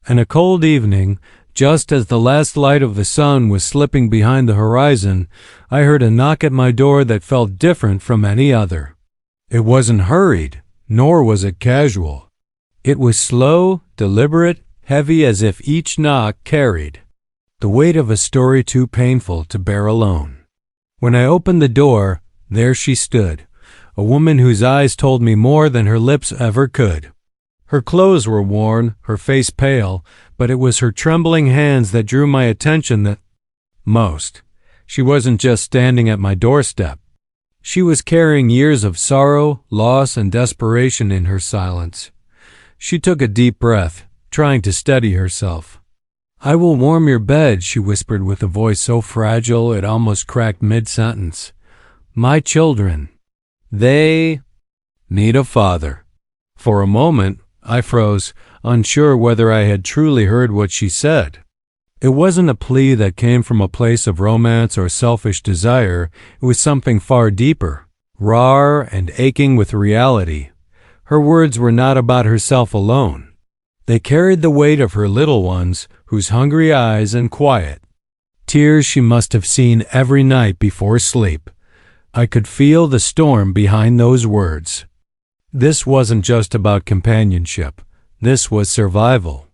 And a cold evening, just as the last light of the sun was slipping behind the horizon, I heard a knock at my door that felt different from any other. It wasn't hurried, nor was it casual. It was slow, deliberate, heavy, as if each knock carried the weight of a story too painful to bear alone. When I opened the door, there she stood, a woman whose eyes told me more than her lips ever could. Her clothes were worn, her face pale, but it was her trembling hands that drew my attention the most. She wasn't just standing at my doorstep. She was carrying years of sorrow, loss, and desperation in her silence. She took a deep breath, trying to steady herself. "I will warm your bed," she whispered with a voice so fragile it almost cracked mid-sentence. "My children, they need a father." For a moment, I froze, unsure whether I had truly heard what she said. It wasn't a plea that came from a place of romance or selfish desire. It was something far deeper, raw and aching with reality. Her words were not about herself alone. They carried the weight of her little ones, whose hungry eyes and quiet tears she must have seen every night before sleep. I could feel the storm behind those words. This wasn't just about companionship. This was survival.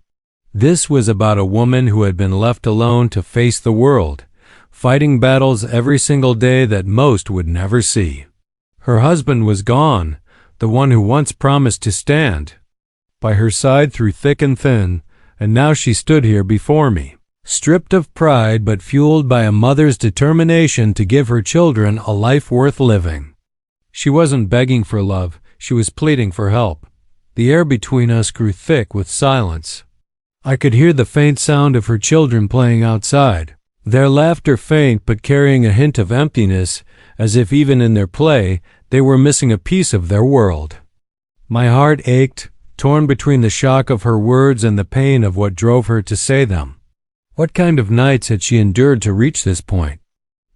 This was about a woman who had been left alone to face the world, fighting battles every single day that most would never see. Her husband was gone, the one who once promised to stand by her side through thick and thin, and now she stood here before me, stripped of pride but fueled by a mother's determination to give her children a life worth living. She wasn't begging for love, she was pleading for help. The air between us grew thick with silence. I could hear the faint sound of her children playing outside, their laughter faint but carrying a hint of emptiness, as if even in their play they were missing a piece of their world. My heart ached, torn between the shock of her words and the pain of what drove her to say them. What kind of nights had she endured to reach this point?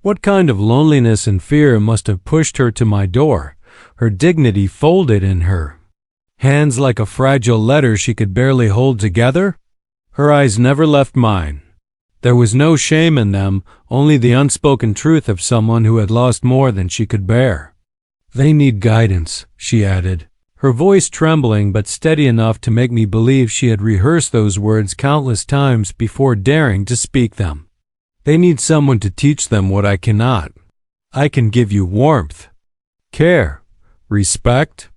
What kind of loneliness and fear must have pushed her to my door, her dignity folded in her hands like a fragile letter she could barely hold together? Her eyes never left mine. There was no shame in them, only the unspoken truth of someone who had lost more than she could bear. "They need guidance," she added, her voice trembling but steady enough to make me believe she had rehearsed those words countless times before daring to speak them. "They need someone to teach them what I cannot. I can give you warmth, care, respect,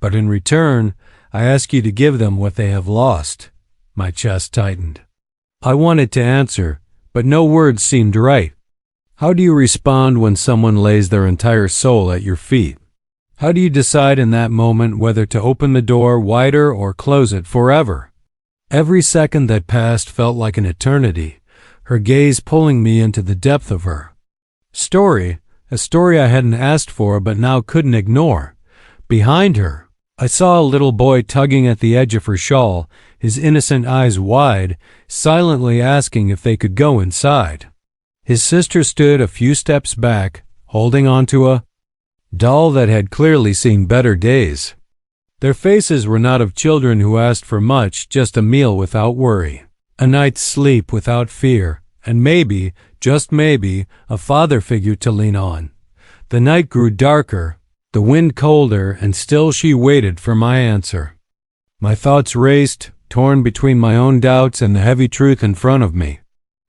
but in return, I ask you to give them what they have lost." My chest tightened. I wanted to answer, but no words seemed right. How do you respond when someone lays their entire soul at your feet? How do you decide in that moment whether to open the door wider or close it forever? Every second that passed felt like an eternity, her gaze pulling me into the depth of her story, a story I hadn't asked for but now couldn't ignore. Behind her, I saw a little boy tugging at the edge of her shawl, his innocent eyes wide, silently asking if they could go inside. His sister stood a few steps back, holding onto a doll that had clearly seen better days. Their faces were not of children who asked for much, just a meal without worry, a night's sleep without fear, and maybe, just maybe, a father figure to lean on. The night grew darker, the wind colder, and still she waited for my answer. My thoughts raced, torn between my own doubts and the heavy truth in front of me.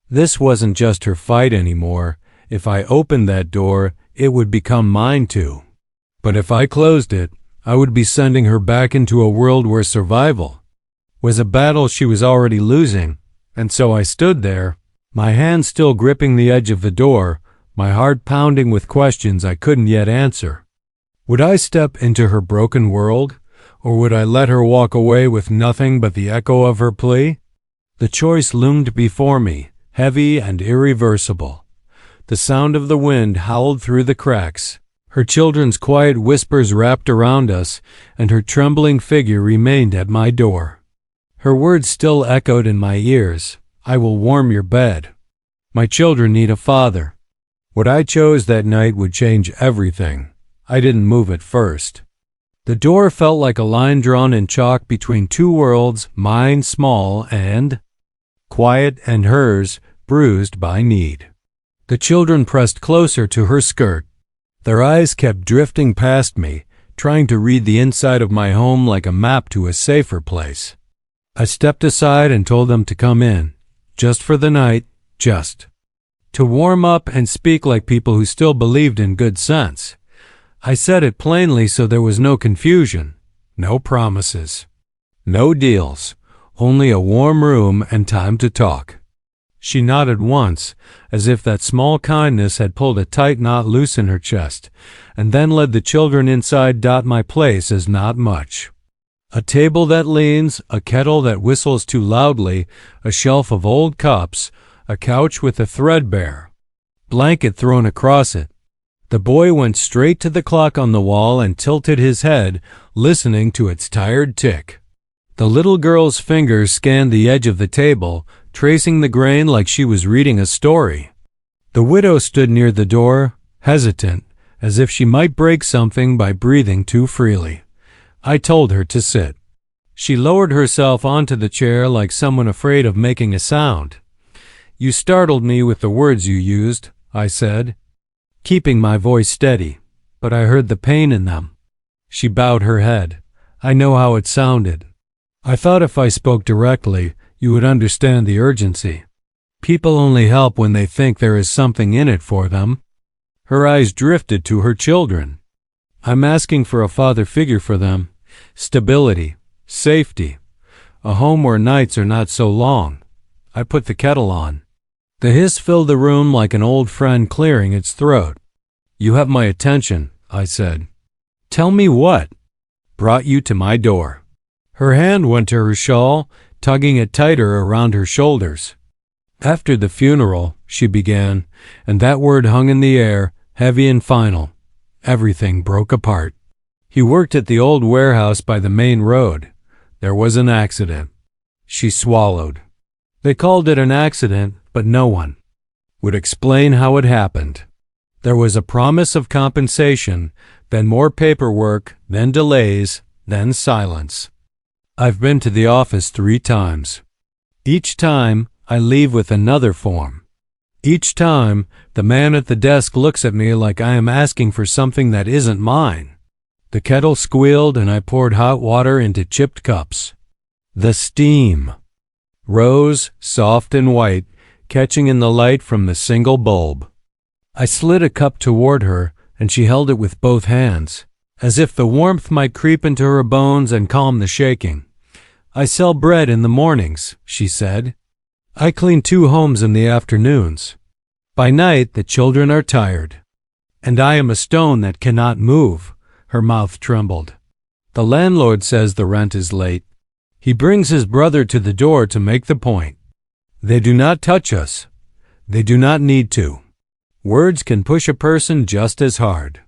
This wasn't just her fight anymore. If I opened that door, it would become mine too. But if I closed it, I would be sending her back into a world where survival was a battle she was already losing. And so I stood there, my hand still gripping the edge of the door, my heart pounding with questions I couldn't yet answer. Would I step into her broken world, or would I let her walk away with nothing but the echo of her plea? The choice loomed before me, heavy and irreversible. The sound of the wind howled through the cracks. Her children's quiet whispers wrapped around us, and her trembling figure remained at my door. Her words still echoed in my ears. "I will warm your bed. My children need a father." What I chose that night would change everything. I didn't move at first. The door felt like a line drawn in chalk between two worlds, mine small and quiet, and hers bruised by need. The children pressed closer to her skirt. Their eyes kept drifting past me, trying to read the inside of my home like a map to a safer place. I stepped aside and told them to come in, just for the night, just to warm up and speak like people who still believed in good sense. I said it plainly so there was no confusion, no promises, no deals, only a warm room and time to talk. She nodded once, as if that small kindness had pulled a tight knot loose in her chest, and then led the children inside. My place is not much. A table that leans, a kettle that whistles too loudly, a shelf of old cups, a couch with a threadbare blanket thrown across it. The boy went straight to the clock on the wall and tilted his head, listening to its tired tick. The little girl's fingers scanned the edge of the table, tracing the grain like she was reading a story. The widow stood near the door, hesitant, as if she might break something by breathing too freely. I told her to sit. She lowered herself onto the chair like someone afraid of making a sound. "You startled me with the words you used," I said, keeping my voice steady, but I heard the pain in them. She bowed her head. "I know how it sounded. I thought if I spoke directly, you would understand the urgency. People only help when they think there is something in it for them." Her eyes drifted to her children. "I'm asking for a father figure for them. Stability, safety, a home where nights are not so long." I put the kettle on. The hiss filled the room like an old friend clearing its throat. "You have my attention," I said. "Tell me what brought you to my door." Her hand went to her shawl, tugging it tighter around her shoulders. "After the funeral," she began, and that word hung in the air, heavy and final. "Everything broke apart. He worked at the old warehouse by the main road. There was an accident." She swallowed. "They called it an accident, but no one would explain how it happened. There was a promise of compensation, then more paperwork, then delays, then silence. I've been to the office 3 times. Each time, I leave with another form. Each time, the man at the desk looks at me like I am asking for something that isn't mine." The kettle squealed and I poured hot water into chipped cups. The steam rose, soft and white, catching in the light from the single bulb. I slid a cup toward her, and she held it with both hands, as if the warmth might creep into her bones and calm the shaking. "I sell bread in the mornings," she said. "I clean 2 homes in the afternoons. By night the children are tired. And I am a stone that cannot move." Her mouth trembled. "The landlord says the rent is late. He brings his brother to the door to make the point. They do not touch us. They do not need to. Words can push a person just as hard."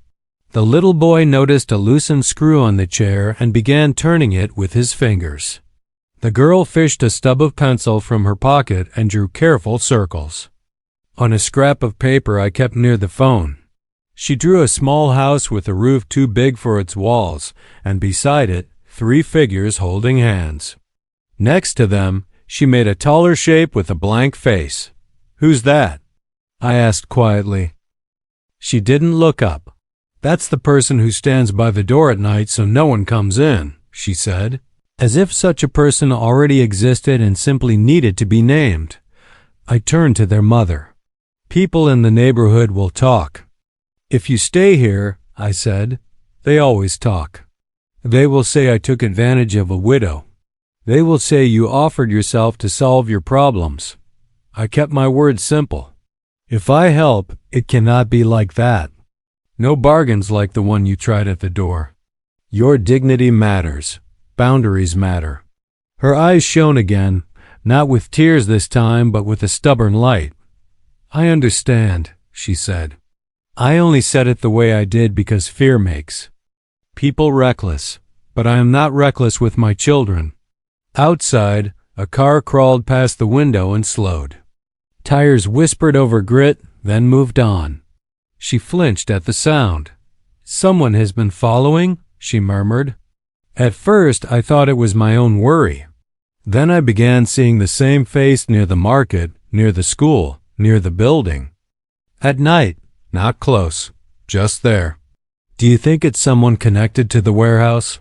The little boy noticed a loosened screw on the chair and began turning it with his fingers. The girl fished a stub of pencil from her pocket and drew careful circles on a scrap of paper I kept near the phone. She drew a small house with a roof too big for its walls, and beside it, 3 figures holding hands. Next to them, she made a taller shape with a blank face. "Who's that?" I asked quietly. She didn't look up. "That's the person who stands by the door at night so no one comes in," she said, as if such a person already existed and simply needed to be named. I turned to their mother. "People in the neighborhood will talk. If you stay here," I said, "they always talk. They will say I took advantage of a widow. They will say you offered yourself to solve your problems. I kept my word simple. If I help, it cannot be like that. No bargains like the one you tried at the door. Your dignity matters. Boundaries matter." Her eyes shone again, not with tears this time, but with a stubborn light. "I understand," she said. "I only said it the way I did because fear makes people reckless, but I am not reckless with my children." Outside, a car crawled past the window and slowed. Tires whispered over grit, then moved on. She flinched at the sound. "Someone has been following?" she murmured. At first, I thought it was my own worry. Then I began seeing the same face near the market, near the school, near the building. At night, not close, just there. Do you think it's someone connected to the warehouse?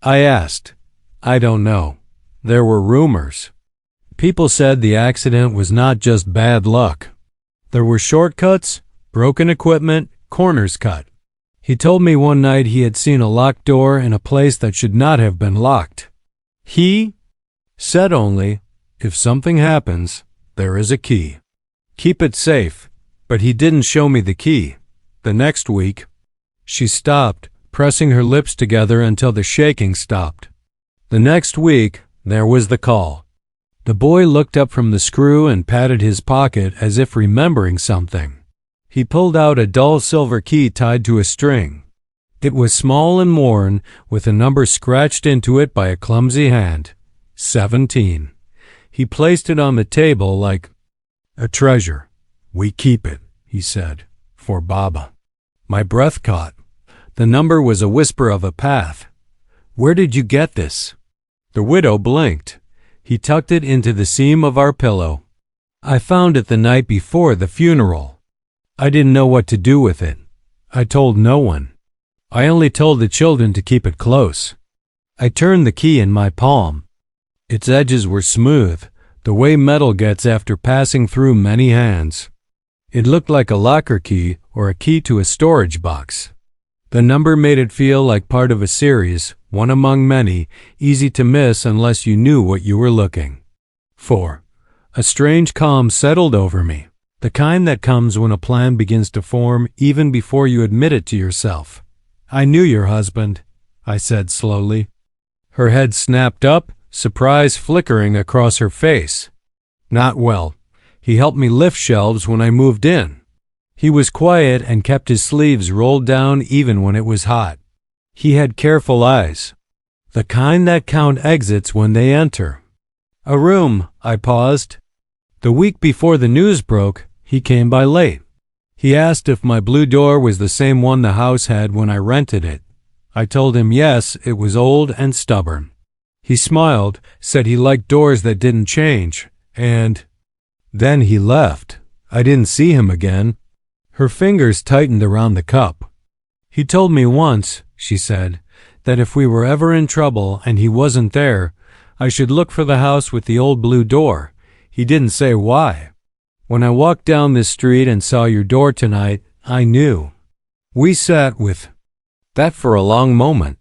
I asked. I don't know. There were rumors. People said the accident was not just bad luck. There were shortcuts, broken equipment, corners cut. He told me one night he had seen a locked door in a place that should not have been locked. He said only, if something happens, there is a key. Keep it safe, but he didn't show me the key. The next week, she stopped, pressing her lips together until the shaking stopped. The next week, there was the call. The boy looked up from the screw and patted his pocket as if remembering something. He pulled out a dull silver key tied to a string. It was small and worn, with a number scratched into it by a clumsy hand. 17. He placed it on the table like a treasure. We keep it, he said, for Baba. My breath caught. The number was a whisper of a path. Where did you get this? The widow blinked. He tucked it into the seam of our pillow. I found it the night before the funeral. I didn't know what to do with it. I told no one. I only told the children to keep it close. I turned the key in my palm. Its edges were smooth, the way metal gets after passing through many hands. It looked like a locker key or a key to a storage box. The number made it feel like part of a series, one among many, easy to miss unless you knew what you were looking for. A strange calm settled over me, the kind that comes when a plan begins to form even before you admit it to yourself. I knew your husband, I said slowly. Her head snapped up, surprise flickering across her face. Not well. He helped me lift shelves when I moved in. He was quiet and kept his sleeves rolled down even when it was hot. He had careful eyes, the kind that count exits when they enter. A room, I paused. The week before the news broke, he came by late. He asked if my blue door was the same one the house had when I rented it. I told him yes, it was old and stubborn. He smiled, said he liked doors that didn't change, and then he left. I didn't see him again. Her fingers tightened around the cup. He told me once, she said, that if we were ever in trouble and he wasn't there, I should look for the house with the old blue door. He didn't say why. When I walked down this street and saw your door tonight, I knew. We sat with that for a long moment.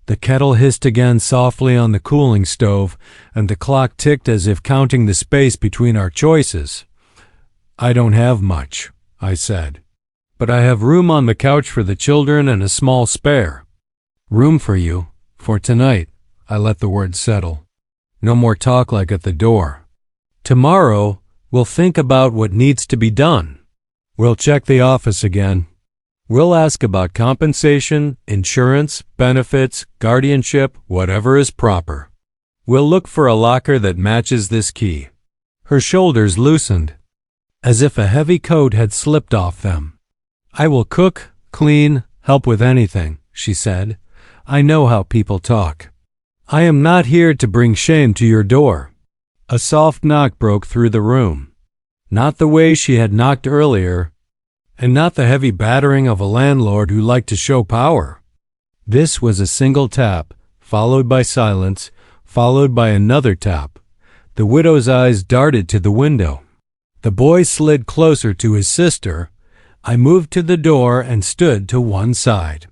The kettle hissed again softly on the cooling stove, and the clock ticked as if counting the space between our choices. I don't have much, I said, but I have room on the couch for the children and a small spare. Room for you, for tonight, I let the words settle. No more talk like at the door. Tomorrow, we'll think about what needs to be done. We'll check the office again. We'll ask about compensation, insurance, benefits, guardianship, whatever is proper. We'll look for a locker that matches this key. Her shoulders loosened, as if a heavy coat had slipped off them. I will cook, clean, help with anything, she said. I know how people talk. I am not here to bring shame to your door. A soft knock broke through the room. Not the way she had knocked earlier, and not the heavy battering of a landlord who liked to show power. This was a single tap, followed by silence, followed by another tap. The widow's eyes darted to the window. The boy slid closer to his sister. I moved to the door and stood to one side.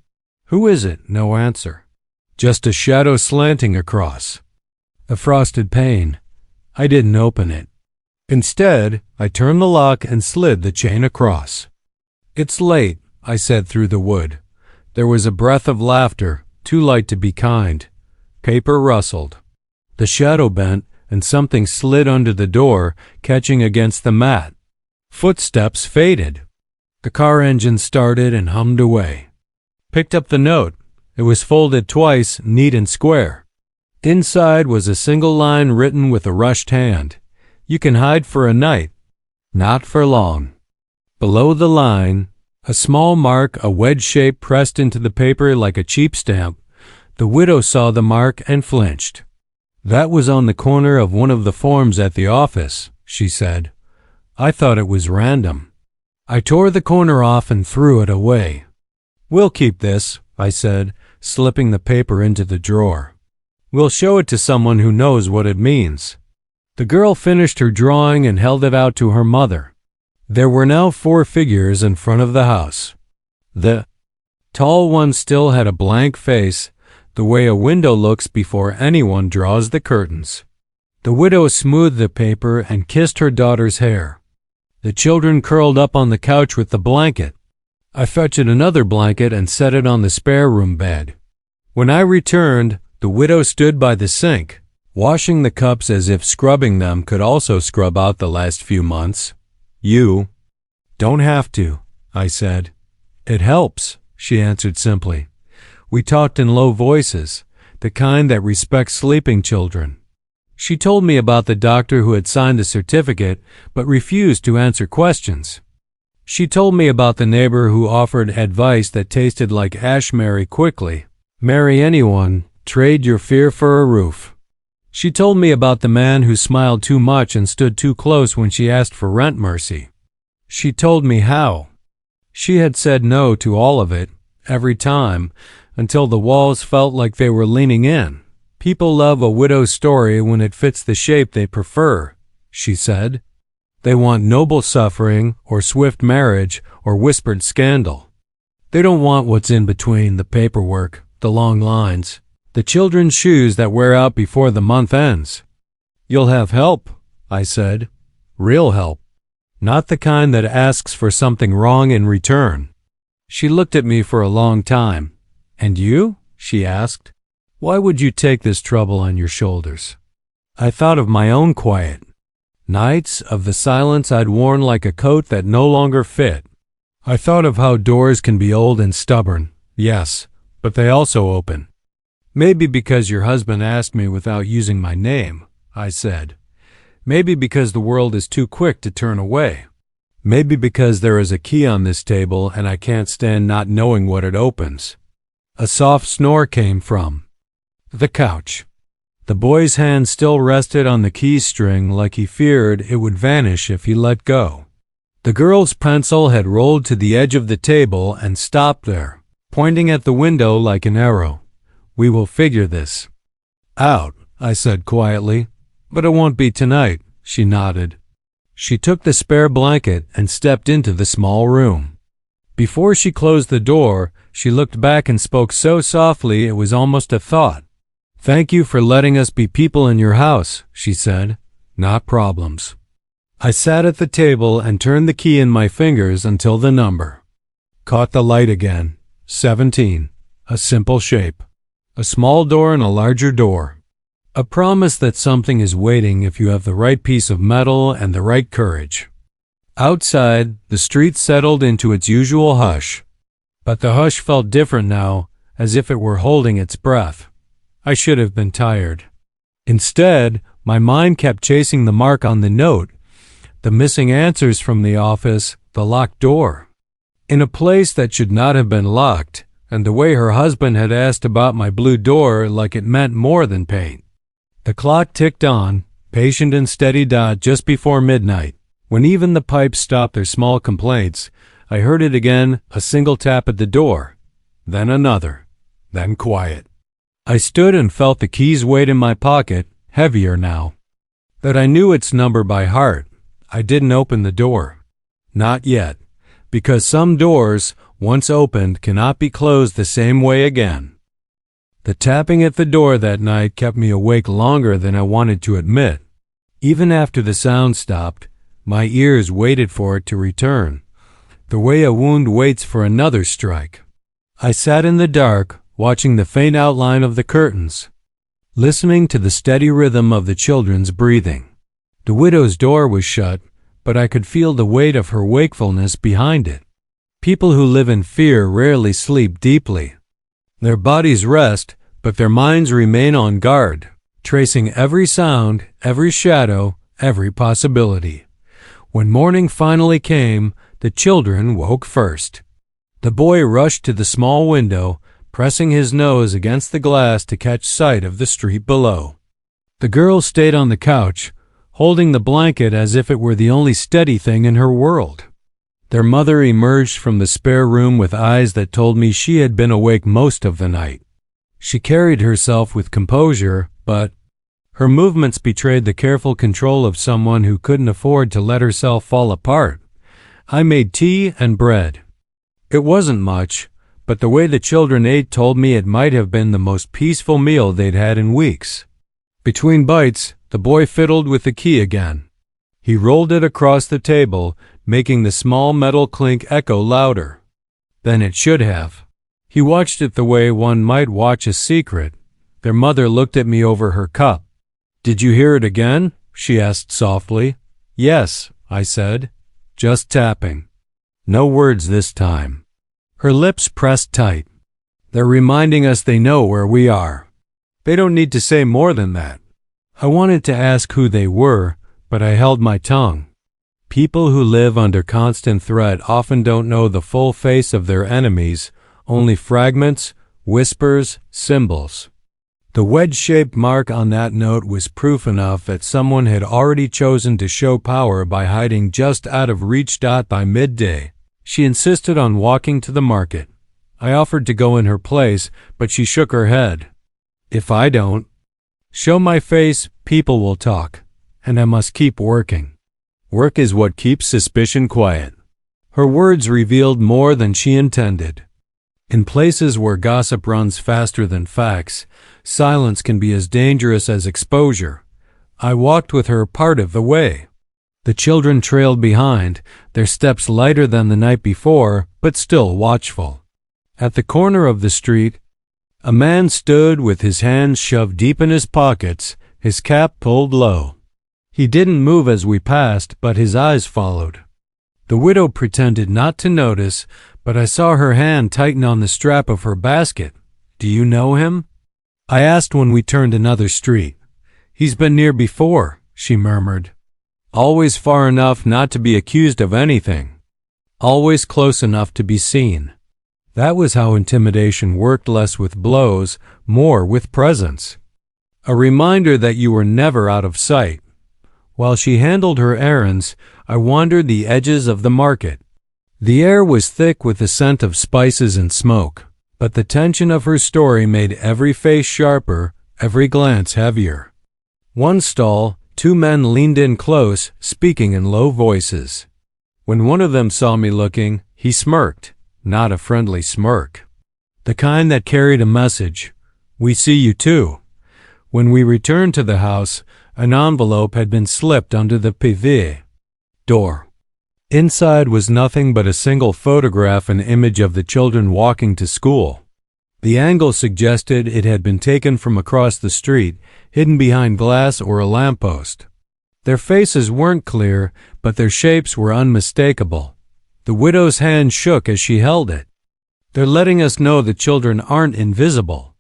Who is it? No answer. Just a shadow slanting across. A frosted pane. I didn't open it. Instead, I turned the lock and slid the chain across. It's late, I said through the wood. There was a breath of laughter, too light to be kind. Paper rustled. The shadow bent, and something slid under the door, catching against the mat. Footsteps faded. The car engine started and hummed away. Picked up the note. It was folded twice, neat and square. Inside was a single line written with a rushed hand. You can hide for a night, not for long. Below the line, a small mark, a wedge shape pressed into the paper like a cheap stamp, The widow saw the mark and flinched. "That was on the corner of one of the forms at the office," she said. "I thought it was random." I tore the corner off and threw it away. "We'll keep this," I said, slipping the paper into the drawer. "We'll show it to someone who knows what it means." The girl finished her drawing and held it out to her mother. There were now 4 figures in front of the house. The tall one still had a blank face, the way a window looks before anyone draws the curtains. The widow smoothed the paper and kissed her daughter's hair. The children curled up on the couch with the blanket. I fetched another blanket and set it on the spare room bed. When I returned, the widow stood by the sink, washing the cups as if scrubbing them could also scrub out the last few months. "You don't have to," I said. "It helps," she answered simply. We talked in low voices, the kind that respects sleeping children. She told me about the doctor who had signed the certificate but refused to answer questions. She told me about the neighbor who offered advice that tasted like ashberry quickly. "Marry anyone, trade your fear for a roof." She told me about the man who smiled too much and stood too close when she asked for rent mercy. She told me how she had said no to all of it, every time, until the walls felt like they were leaning in. "People love a widow's story when it fits the shape they prefer," she said. "They want noble suffering or swift marriage or whispered scandal. They don't want what's in between, the paperwork, the long lines, the children's shoes that wear out before the month ends." "You'll have help," I said. "Real help. Not the kind that asks for something wrong in return." She looked at me for a long time. "And you?" she asked. "Why would you take this trouble on your shoulders?" I thought of my own quiet nights, of the silence I'd worn like a coat that no longer fit. I thought of how doors can be old and stubborn, yes, but they also open. "Maybe because your husband asked me without using my name," I said. "Maybe because the world is too quick to turn away. Maybe because there is a key on this table and I can't stand not knowing what it opens." A soft snore came from the couch. The boy's hand still rested on the key string like he feared it would vanish if he let go. The girl's pencil had rolled to the edge of the table and stopped there, pointing at the window like an arrow. "We will figure this out," I said quietly. "But it won't be tonight," she nodded. She took the spare blanket and stepped into the small room. Before she closed the door, she looked back and spoke so softly it was almost a thought. "Thank you for letting us be people in your house," she said, "not problems." I sat at the table and turned the key in my fingers until the number caught the light again. 17. A simple shape. A small door and a larger door. A promise that something is waiting if you have the right piece of metal and the right courage. Outside, the street settled into its usual hush. But the hush felt different now, as if it were holding its breath. I should have been tired. Instead, my mind kept chasing the mark on the note, the missing answers from the office, the locked door. In a place that should not have been locked, and the way her husband had asked about my blue door like it meant more than paint. The clock ticked on, patient and steady dot just before midnight. When even the pipes stopped their small complaints, I heard it again, a single tap at the door, then another, then quiet. I stood and felt the key's weight in my pocket, heavier now. That I knew its number by heart. I didn't open the door. Not yet, because some doors, once opened, cannot be closed the same way again. The tapping at the door that night kept me awake longer than I wanted to admit. Even after the sound stopped, my ears waited for it to return, the way a wound waits for another strike. I sat in the dark, watching the faint outline of the curtains, listening to the steady rhythm of the children's breathing. The widow's door was shut, but I could feel the weight of her wakefulness behind it. People who live in fear rarely sleep deeply. Their bodies rest, but their minds remain on guard, tracing every sound, every shadow, every possibility. When morning finally came, the children woke first. The boy rushed to the small window, pressing his nose against the glass to catch sight of the street below. The girl stayed on the couch, holding the blanket as if it were the only steady thing in her world. Their mother emerged from the spare room with eyes that told me she had been awake most of the night. She carried herself with composure, but her movements betrayed the careful control of someone who couldn't afford to let herself fall apart. I made tea and bread. It wasn't much, but the way the children ate told me it might have been the most peaceful meal they'd had in weeks. Between bites, the boy fiddled with the key again. He rolled it across the table, making the small metal clink echo louder than it should have. He watched it the way one might watch a secret. Their mother looked at me over her cup. "Did you hear it again?" she asked softly. "Yes," I said. "Just tapping. No words this time." Her lips pressed tight. "They're reminding us they know where we are. They don't need to say more than that." I wanted to ask who they were, but I held my tongue. People who live under constant threat often don't know the full face of their enemies, only fragments, whispers, symbols. The wedge-shaped mark on that note was proof enough that someone had already chosen to show power by hiding just out of reach. By midday, she insisted on walking to the market. I offered to go in her place, but she shook her head. "If I don't show my face, people will talk, and I must keep working. Work is what keeps suspicion quiet." Her words revealed more than she intended. In places where gossip runs faster than facts, silence can be as dangerous as exposure. I walked with her part of the way. The children trailed behind, their steps lighter than the night before, but still watchful. At the corner of the street, a man stood with his hands shoved deep in his pockets, his cap pulled low. He didn't move as we passed, but his eyes followed. The widow pretended not to notice, but I saw her hand tighten on the strap of her basket. "Do you know him?" I asked when we turned another street. "He's been near before," she murmured. "Always far enough not to be accused of anything. Always close enough to be seen." That was how intimidation worked, less with blows, more with presence. A reminder that you were never out of sight. While she handled her errands, I wandered the edges of the market. The air was thick with the scent of spices and smoke, but the tension of her story made every face sharper, every glance heavier. One stall, two men leaned in close, speaking in low voices. When one of them saw me looking, he smirked, not a friendly smirk. The kind that carried a message. "We see you too." When we returned to the house, an envelope had been slipped under the pivot door. Inside was nothing but a single photograph and image of the children walking to school. The angle suggested it had been taken from across the street, hidden behind glass or a lamppost. Their faces weren't clear, but their shapes were unmistakable. The widow's hand shook as she held it. "They're letting us know the children aren't invisible."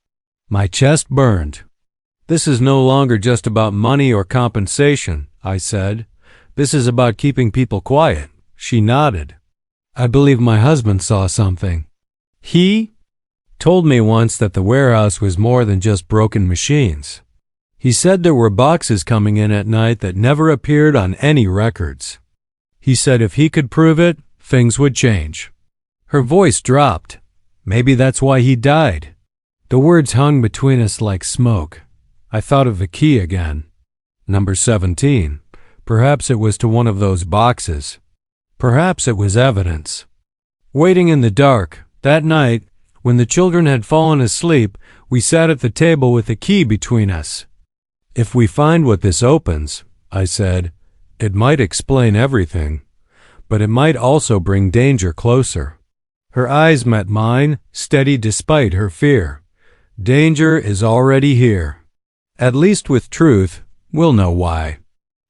My chest burned. "This is no longer just about money or compensation," I said. "This is about keeping people quiet." She nodded. "I believe my husband saw something. He told me once that the warehouse was more than just broken machines. He said there were boxes coming in at night that never appeared on any records. He said if he could prove it, things would change." Her voice dropped. "Maybe that's why he died." The words hung between us like smoke. I thought of the key again. Number 17. Perhaps it was to one of those boxes. Perhaps it was evidence. Waiting in the dark, that night, when the children had fallen asleep, we sat at the table with the key between us. "If we find what this opens," I said, "it might explain everything, but it might also bring danger closer." Her eyes met mine, steady despite her fear. "Danger is already here. At least with truth, we'll know why."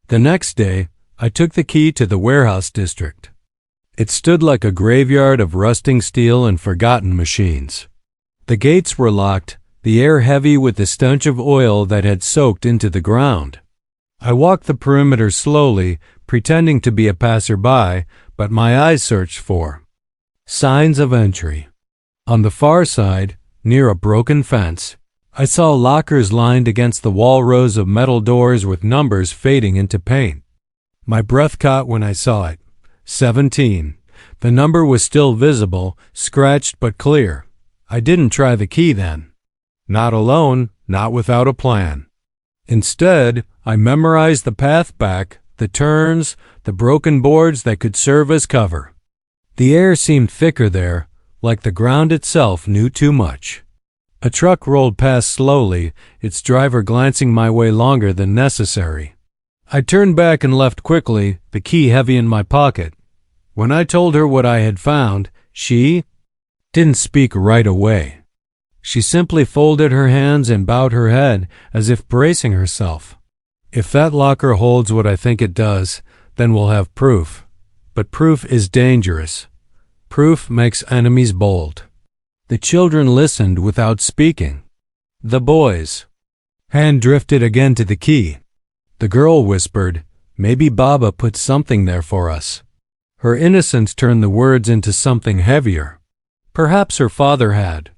The next day, I took the key to the warehouse district. It stood like a graveyard of rusting steel and forgotten machines. The gates were locked, the air heavy with the stench of oil that had soaked into the ground. I walked the perimeter slowly, pretending to be a passerby, but my eyes searched for signs of entry. On the far side, near a broken fence. I saw lockers lined against the wall, rows of metal doors with numbers fading into paint. My breath caught when I saw it. 17. The number was still visible, scratched but clear. I didn't try the key then. Not alone, not without a plan. Instead, I memorized the path back, the turns, the broken boards that could serve as cover. The air seemed thicker there, like the ground itself knew too much. A truck rolled past slowly, its driver glancing my way longer than necessary. I turned back and left quickly, the key heavy in my pocket. When I told her what I had found, she didn't speak right away. She simply folded her hands and bowed her head as if bracing herself. If that locker holds what I think it does, then we'll have proof. But proof is dangerous. Proof makes enemies bold. The children listened without speaking. The boys' hand drifted again to the key. The girl whispered, "Maybe Baba put something there for us." Her innocence turned the words into something heavier. Perhaps her father had.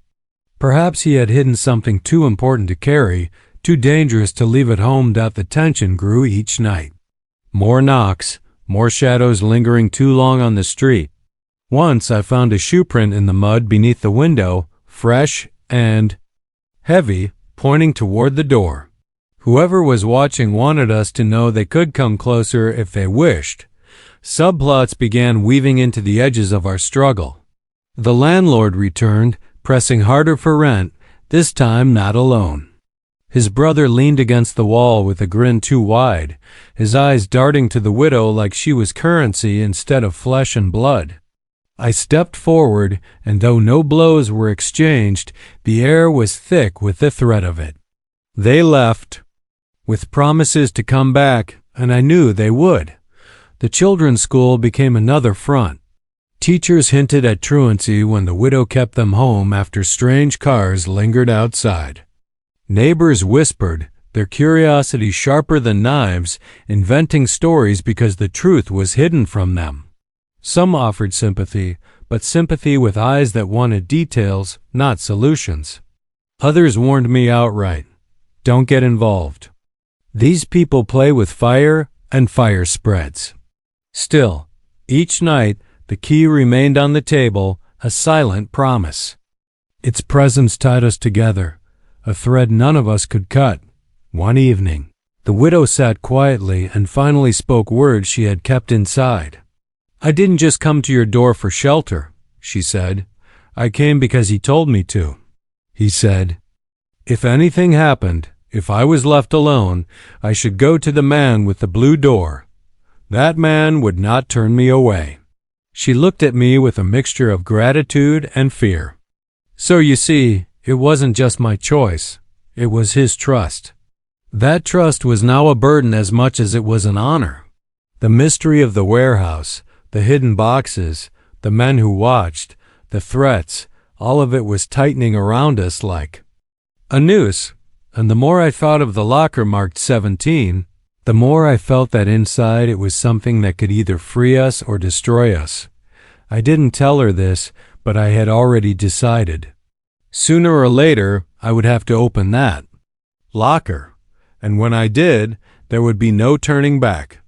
Perhaps he had hidden something too important to carry, too dangerous to leave at home. The tension grew each night. More knocks, more shadows lingering too long on the street. Once I found a shoe print in the mud beneath the window, fresh and heavy, pointing toward the door. Whoever was watching wanted us to know they could come closer if they wished. Subplots began weaving into the edges of our struggle. The landlord returned, pressing harder for rent, this time not alone. His brother leaned against the wall with a grin too wide, his eyes darting to the widow like she was currency instead of flesh and blood. I stepped forward, and though no blows were exchanged, the air was thick with the threat of it. They left, with promises to come back, and I knew they would. The children's school became another front. Teachers hinted at truancy when the widow kept them home after strange cars lingered outside. Neighbors whispered, their curiosity sharper than knives, inventing stories because the truth was hidden from them. Some offered sympathy, but sympathy with eyes that wanted details, not solutions. Others warned me outright, don't get involved. These people play with fire, and fire spreads. Still, each night, the key remained on the table, a silent promise. Its presence tied us together, a thread none of us could cut. One evening, the widow sat quietly and finally spoke words she had kept inside. "I didn't just come to your door for shelter," she said. "I came because he told me to." He said, "If anything happened, if I was left alone, I should go to the man with the blue door. That man would not turn me away." She looked at me with a mixture of gratitude and fear. So you see, it wasn't just my choice. It was his trust. That trust was now a burden as much as it was an honor. The mystery of the warehouse, the hidden boxes, the men who watched, the threats, all of it was tightening around us like a noose, and the more I thought of the locker marked 17, the more I felt that inside it was something that could either free us or destroy us. I didn't tell her this, but I had already decided. Sooner or later, I would have to open that locker, and when I did, there would be no turning back.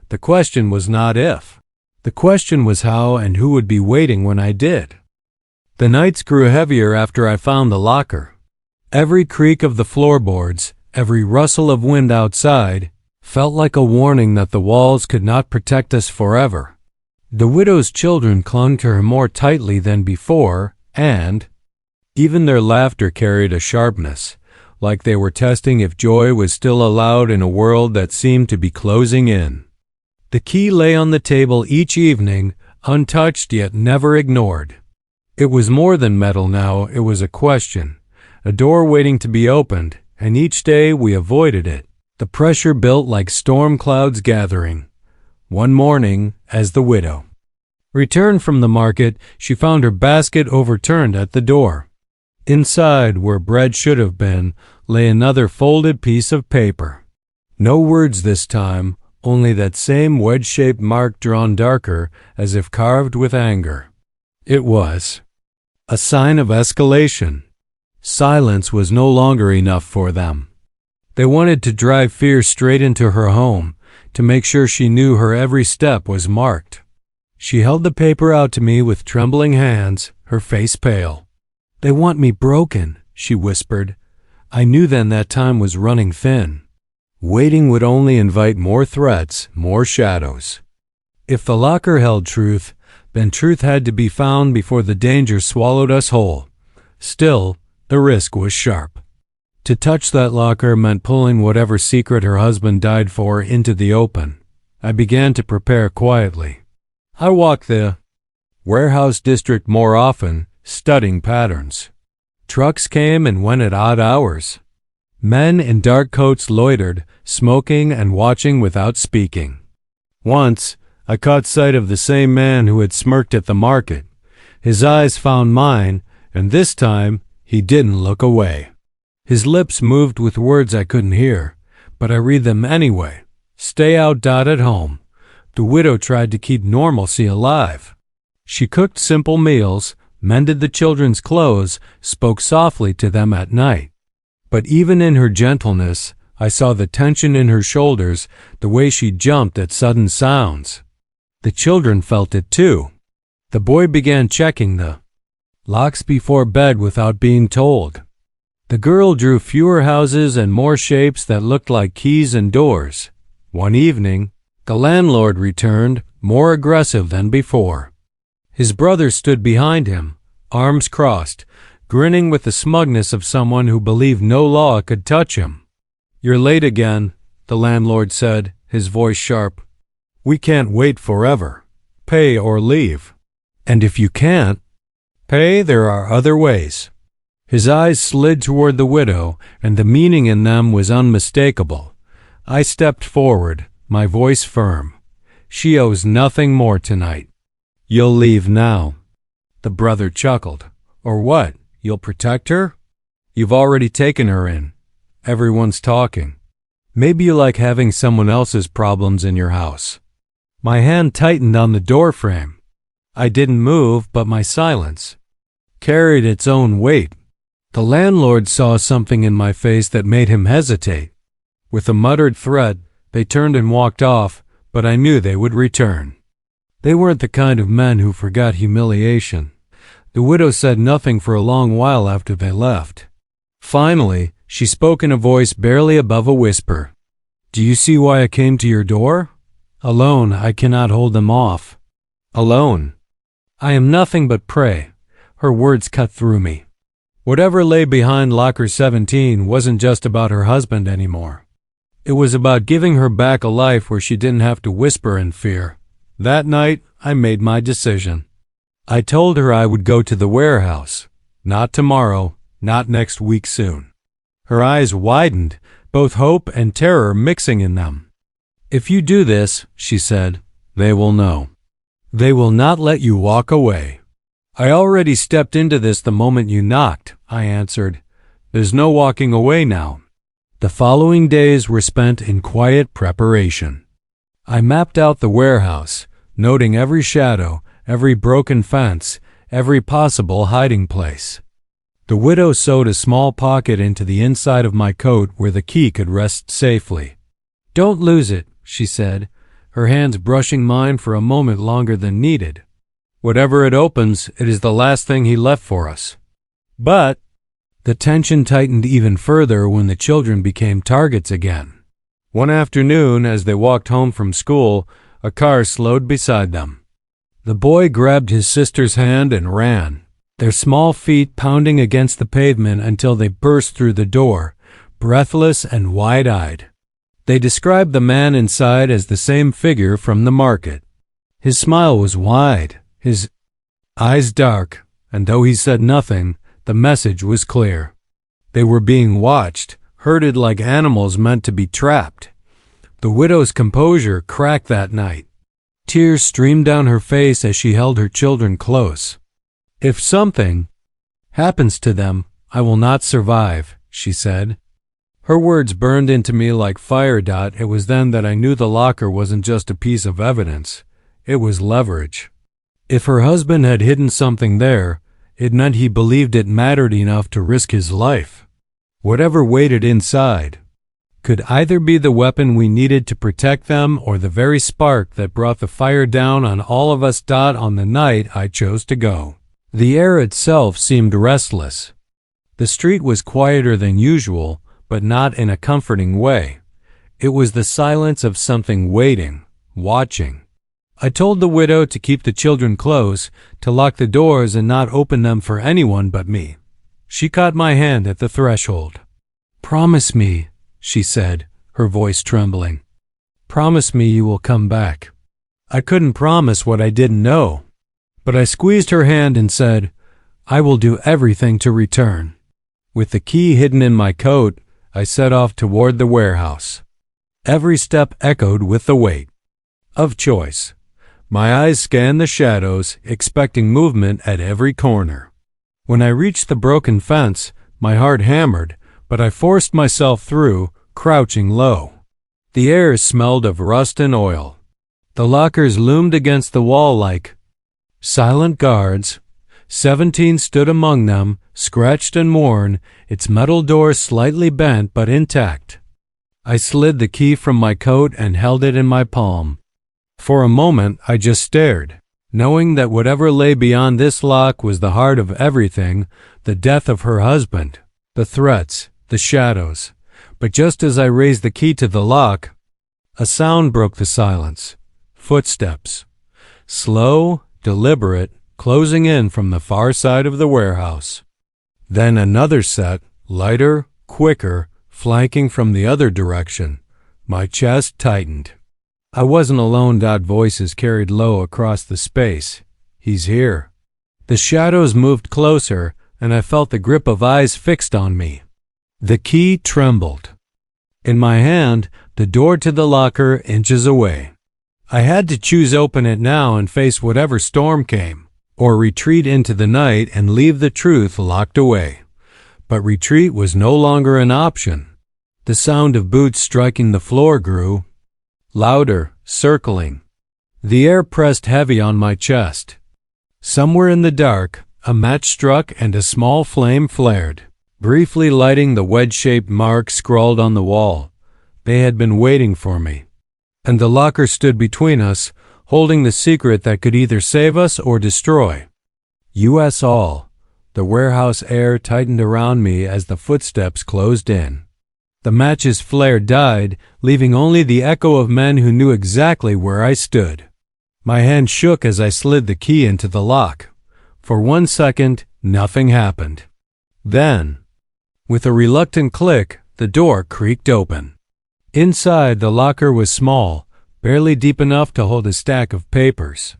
The question was not if. The question was how and who would be waiting when I did. The nights grew heavier after I found the locker. Every creak of the floorboards, every rustle of wind outside, felt like a warning that the walls could not protect us forever. The widow's children clung to her more tightly than before, and even their laughter carried a sharpness, like they were testing if joy was still allowed in a world that seemed to be closing in. The key lay on the table each evening, untouched yet never ignored. It was more than metal now, it was a question, a door waiting to be opened, and each day we avoided it. The pressure built like storm clouds gathering. One morning, as the widow returned from the market, she found her basket overturned at the door. Inside, where bread should have been, lay another folded piece of paper. No words this time, only that same wedge-shaped mark drawn darker, as if carved with anger. It was a sign of escalation. Silence was no longer enough for them. They wanted to drive fear straight into her home, to make sure she knew her every step was marked. She held the paper out to me with trembling hands, her face pale. "They want me broken," she whispered. I knew then that time was running thin. Waiting would only invite more threats, more shadows. If the locker held truth, then truth had to be found before the danger swallowed us whole. Still, the risk was sharp. To touch that locker meant pulling whatever secret her husband died for into the open. I began to prepare quietly. I walked the warehouse district more often, studying patterns. Trucks came and went at odd hours. Men in dark coats loitered, smoking and watching without speaking. Once, I caught sight of the same man who had smirked at the market. His eyes found mine, and this time he didn't look away. His lips moved with words I couldn't hear, but I read them anyway. Stay out. At home. The widow tried to keep normalcy alive. She cooked simple meals, mended the children's clothes, spoke softly to them at night. But even in her gentleness, I saw the tension in her shoulders, the way she jumped at sudden sounds. The children felt it too. The boy began checking the locks before bed without being told. The girl drew fewer houses and more shapes that looked like keys and doors. One evening, the landlord returned, more aggressive than before. His brother stood behind him, arms crossed, grinning with the smugness of someone who believed no law could touch him. "You're late again," the landlord said, his voice sharp. "We can't wait forever. Pay or leave. And if you can't pay, there are other ways." His eyes slid toward the widow, and the meaning in them was unmistakable. I stepped forward, my voice firm. "She owes nothing more tonight. You'll leave now." The brother chuckled. "Or what? You'll protect her? You've already taken her in. Everyone's talking. Maybe you like having someone else's problems in your house." My hand tightened on the doorframe. I didn't move, but my silence carried its own weight. The landlord saw something in my face that made him hesitate. With a muttered threat, they turned and walked off, but I knew they would return. They weren't the kind of men who forgot humiliation. The widow said nothing for a long while after they left. Finally, she spoke in a voice barely above a whisper. "Do you see why I came to your door? Alone, I cannot hold them off. Alone. I am nothing but prey." Her words cut through me. Whatever lay behind Locker 17 wasn't just about her husband anymore. It was about giving her back a life where she didn't have to whisper in fear. That night, I made my decision. I told her I would go to the warehouse. Not tomorrow, not next week soon. Her eyes widened, both hope and terror mixing in them. "If you do this," she said, "they will know. They will not let you walk away." "I already stepped into this the moment you knocked," I answered. "There's no walking away now." The following days were spent in quiet preparation. I mapped out the warehouse, noting every shadow, every broken fence, every possible hiding place. The widow sewed a small pocket into the inside of my coat where the key could rest safely. "Don't lose it," she said, her hands brushing mine for a moment longer than needed. "Whatever it opens, it is the last thing he left for us." But the tension tightened even further when the children became targets again. One afternoon, as they walked home from school, a car slowed beside them. The boy grabbed his sister's hand and ran, their small feet pounding against the pavement until they burst through the door, breathless and wide-eyed. They described the man inside as the same figure from the market. His smile was wide, his eyes dark, and though he said nothing, the message was clear. They were being watched, herded like animals meant to be trapped. The widow's composure cracked that night. Tears streamed down her face as she held her children close. "If something happens to them, I will not survive," she said. Her words burned into me like fire. It was then that I knew the locker wasn't just a piece of evidence. It was leverage. If her husband had hidden something there, It meant he believed it mattered enough to risk his life. Whatever waited inside could either be the weapon we needed to protect them or the very spark that brought the fire down on all of us. On the night I chose to go, the air itself seemed restless. The street was quieter than usual, but not in a comforting way. It was the silence of something waiting, watching. I told the widow to keep the children close, to lock the doors and not open them for anyone but me. She caught my hand at the threshold. "Promise me," she said, her voice trembling. "Promise me you will come back." I couldn't promise what I didn't know, but I squeezed her hand and said, "I will do everything to return." With the key hidden in my coat, I set off toward the warehouse. Every step echoed with the weight of choice. My eyes scanned the shadows, expecting movement at every corner. When I reached the broken fence, my heart hammered, but I forced myself through, crouching low. The air smelled of rust and oil. The lockers loomed against the wall like silent guards. 17 stood among them, scratched and worn, its metal door slightly bent but intact. I slid the key from my coat and held it in my palm. For a moment I just stared, knowing that whatever lay beyond this lock was the heart of everything, the death of her husband, the threats, the shadows. But just as I raised the key to the lock, a sound broke the silence. Footsteps. Slow, deliberate, closing in from the far side of the warehouse. Then another set, lighter, quicker, flanking from the other direction. My chest tightened. I wasn't alone. Voices carried low across the space. "He's here." The shadows moved closer, and I felt the grip of eyes fixed on me. The key trembled. In my hand, the door to the locker inches away. I had to choose: open it now and face whatever storm came, or retreat into the night and leave the truth locked away. But retreat was no longer an option. The sound of boots striking the floor grew louder, circling. The air pressed heavy on my chest. Somewhere in the dark, a match struck and a small flame flared, briefly lighting the wedge-shaped marks scrawled on the wall. They had been waiting for me. And the locker stood between us, holding the secret that could either save us or destroy. U.S. all. The warehouse air tightened around me as the footsteps closed in. The match's flare died, leaving only the echo of men who knew exactly where I stood. My hand shook as I slid the key into the lock. For 1 second, nothing happened. Then, with a reluctant click, the door creaked open. Inside, the locker was small, barely deep enough to hold a stack of papers.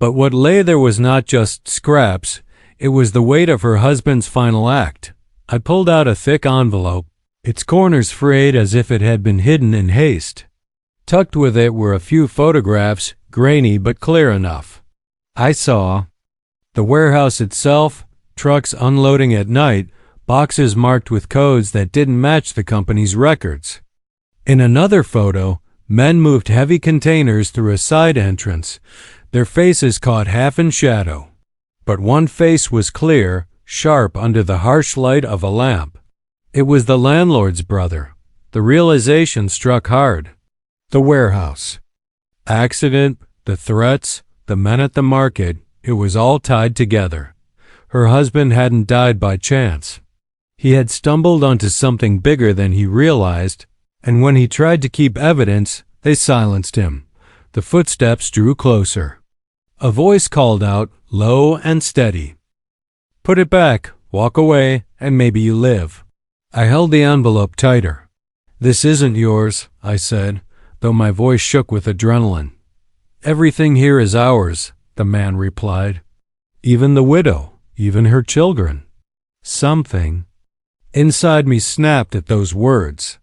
But what lay there was not just scraps, it was the weight of her husband's final act. I pulled out a thick envelope, its corners frayed as if it had been hidden in haste. Tucked with it were a few photographs, grainy but clear enough. I saw the warehouse itself, trucks unloading at night, boxes marked with codes that didn't match the company's records. In another photo, men moved heavy containers through a side entrance, their faces caught half in shadow. But one face was clear, sharp under the harsh light of a lamp. It was the landlord's brother. The realization struck hard. The warehouse. Accident, the threats, the men at the market, it was all tied together. Her husband hadn't died by chance. He had stumbled onto something bigger than he realized, and when he tried to keep evidence, they silenced him. The footsteps drew closer. A voice called out, low and steady. "Put it back, walk away, and maybe you live." I held the envelope tighter. "This isn't yours," I said, though my voice shook with adrenaline. "Everything here is ours," the man replied. "Even the widow, even her children." Something inside me snapped at those words.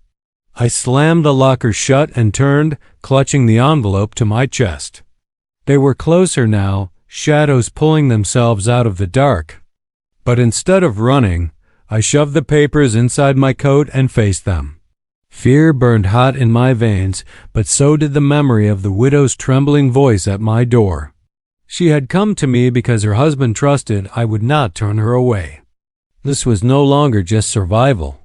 I slammed the locker shut and turned, clutching the envelope to my chest. They were closer now, shadows pulling themselves out of the dark. But instead of running, I shoved the papers inside my coat and faced them. Fear burned hot in my veins, but so did the memory of the widow's trembling voice at my door. She had come to me because her husband trusted I would not turn her away. This was no longer just survival.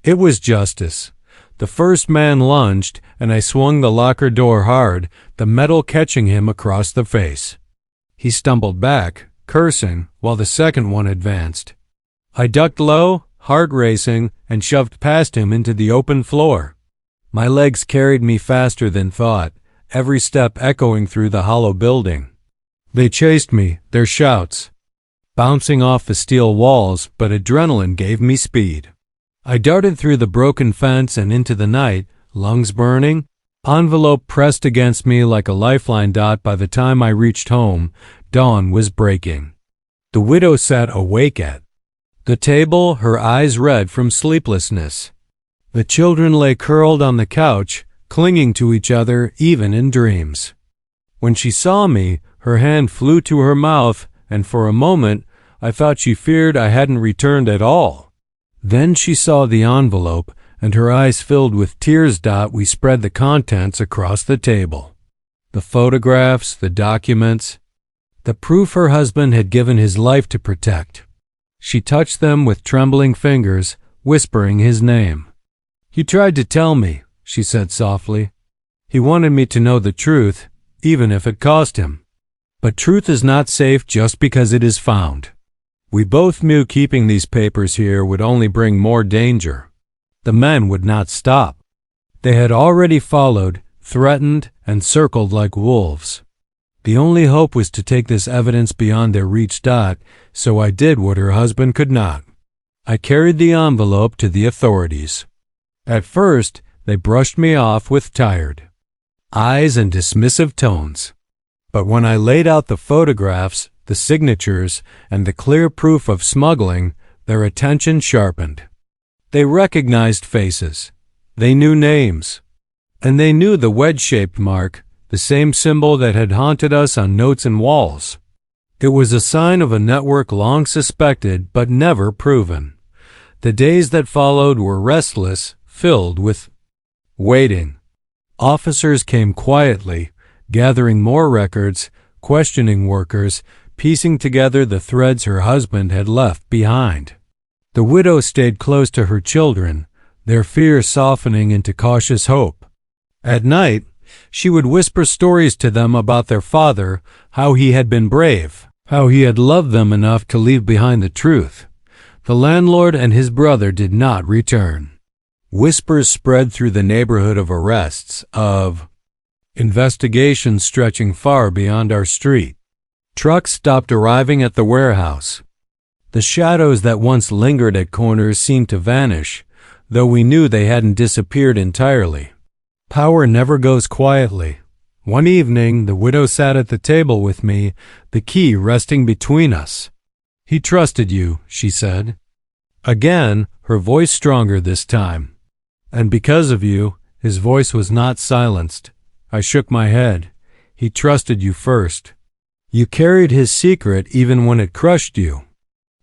It was justice. The first man lunged, and I swung the locker door hard, the metal catching him across the face. He stumbled back, cursing, while the second one advanced. I ducked low, heart racing, and shoved past him into the open floor. My legs carried me faster than thought, every step echoing through the hollow building. They chased me, their shouts bouncing off the steel walls, but adrenaline gave me speed. I darted through the broken fence and into the night, lungs burning, envelope pressed against me like a lifeline. By the time I reached home, dawn was breaking. The widow sat awake at the table, her eyes red from sleeplessness. The children lay curled on the couch, clinging to each other even in dreams. When she saw me, her hand flew to her mouth, and for a moment I thought she feared I hadn't returned at all. Then she saw the envelope, and her eyes filled with tears. We spread the contents across the table. The photographs, the documents, the proof her husband had given his life to protect. She touched them with trembling fingers, whispering his name. "He tried to tell me," she said softly. "He wanted me to know the truth, even if it cost him. But truth is not safe just because it is found." We both knew keeping these papers here would only bring more danger. The men would not stop. They had already followed, threatened, and circled like wolves. The only hope was to take this evidence beyond their reach. So I did what her husband could not. I carried the envelope to the authorities. At first, they brushed me off with tired eyes and dismissive tones. But when I laid out the photographs, the signatures, and the clear proof of smuggling, their attention sharpened. They recognized faces. They knew names. And they knew the wedge-shaped mark, the same symbol that had haunted us on notes and walls. It was a sign of a network long suspected but never proven. The days that followed were restless, filled with waiting. Officers came quietly, gathering more records, questioning workers, piecing together the threads her husband had left behind. The widow stayed close to her children, their fear softening into cautious hope. At night, she would whisper stories to them about their father, how he had been brave, how he had loved them enough to leave behind the truth. The landlord and his brother did not return. Whispers spread through the neighborhood of arrests, of investigations stretching far beyond our street. Trucks stopped arriving at the warehouse. The shadows that once lingered at corners seemed to vanish, though we knew they hadn't disappeared entirely. Power never goes quietly. One evening, the widow sat at the table with me, the key resting between us. "He trusted you," she said. Again, her voice stronger this time. "And because of you," his voice was not silenced. I shook my head. "He trusted you first. You carried his secret even when it crushed you.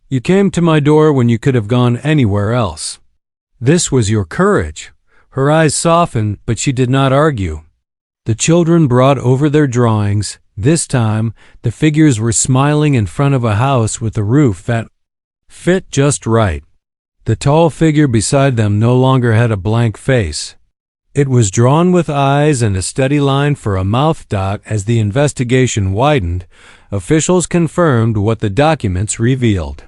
You came to my door when you could have gone anywhere else. This was your courage." Her eyes softened, but she did not argue. The children brought over their drawings. This time, the figures were smiling in front of a house with a roof that fit just right. The tall figure beside them no longer had a blank face. It was drawn with eyes and a steady line for a mouth. As the investigation widened, officials confirmed what the documents revealed.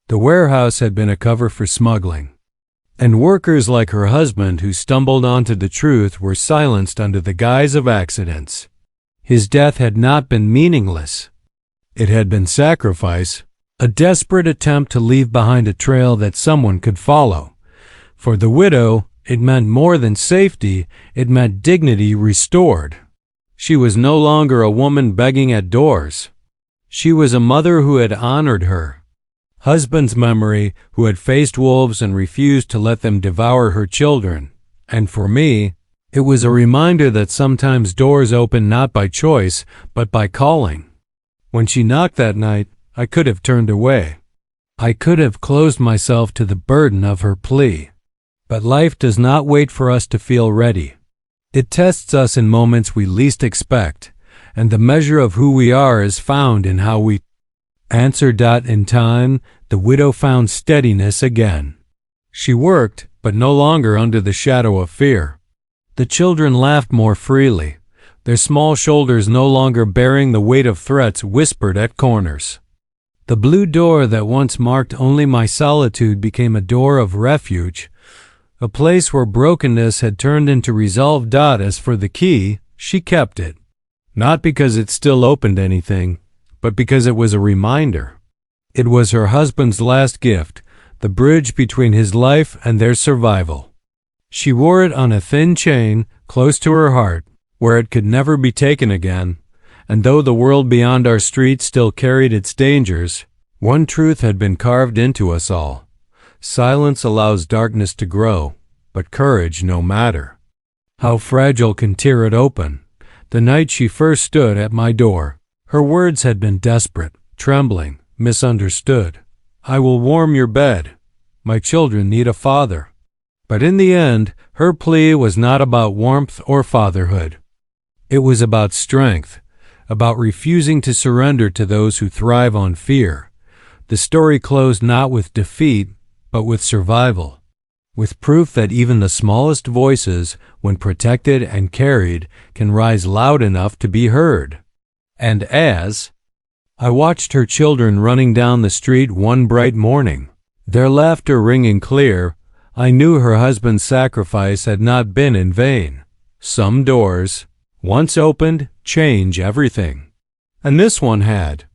The warehouse had been a cover for smuggling, and workers like her husband who stumbled onto the truth were silenced under the guise of accidents. His death had not been meaningless. It had been sacrifice, a desperate attempt to leave behind a trail that someone could follow. For the widow, it meant more than safety, it meant dignity restored. She was no longer a woman begging at doors. She was a mother who had honored her husband's memory, who had faced wolves and refused to let them devour her children. And for me, it was a reminder that sometimes doors open not by choice, but by calling. When she knocked that night, I could have turned away. I could have closed myself to the burden of her plea. But life does not wait for us to feel ready. It tests us in moments we least expect, and the measure of who we are is found in how we answer. In time, the widow found steadiness again. She worked, but no longer under the shadow of fear. The children laughed more freely, their small shoulders no longer bearing the weight of threats whispered at corners. The blue door that once marked only my solitude became a door of refuge, a place where brokenness had turned into resolve. As for the key, she kept it, not because it still opened anything, but because it was a reminder. It was her husband's last gift, the bridge between his life and their survival. She wore it on a thin chain, close to her heart, where it could never be taken again, and though the world beyond our street still carried its dangers, one truth had been carved into us all. Silence allows darkness to grow, but courage no matter. How fragile can tear it open? The night she first stood at my door, her words had been desperate, trembling, misunderstood. I will warm your bed. My children need a father. But in the end, her plea was not about warmth or fatherhood. It was about strength, about refusing to surrender to those who thrive on fear. The story closed not with defeat, but with survival, with proof that even the smallest voices, when protected and carried, can rise loud enough to be heard. And as I watched her children running down the street one bright morning, their laughter ringing clear, I knew her husband's sacrifice had not been in vain. Some doors, once opened, change everything. And this one had.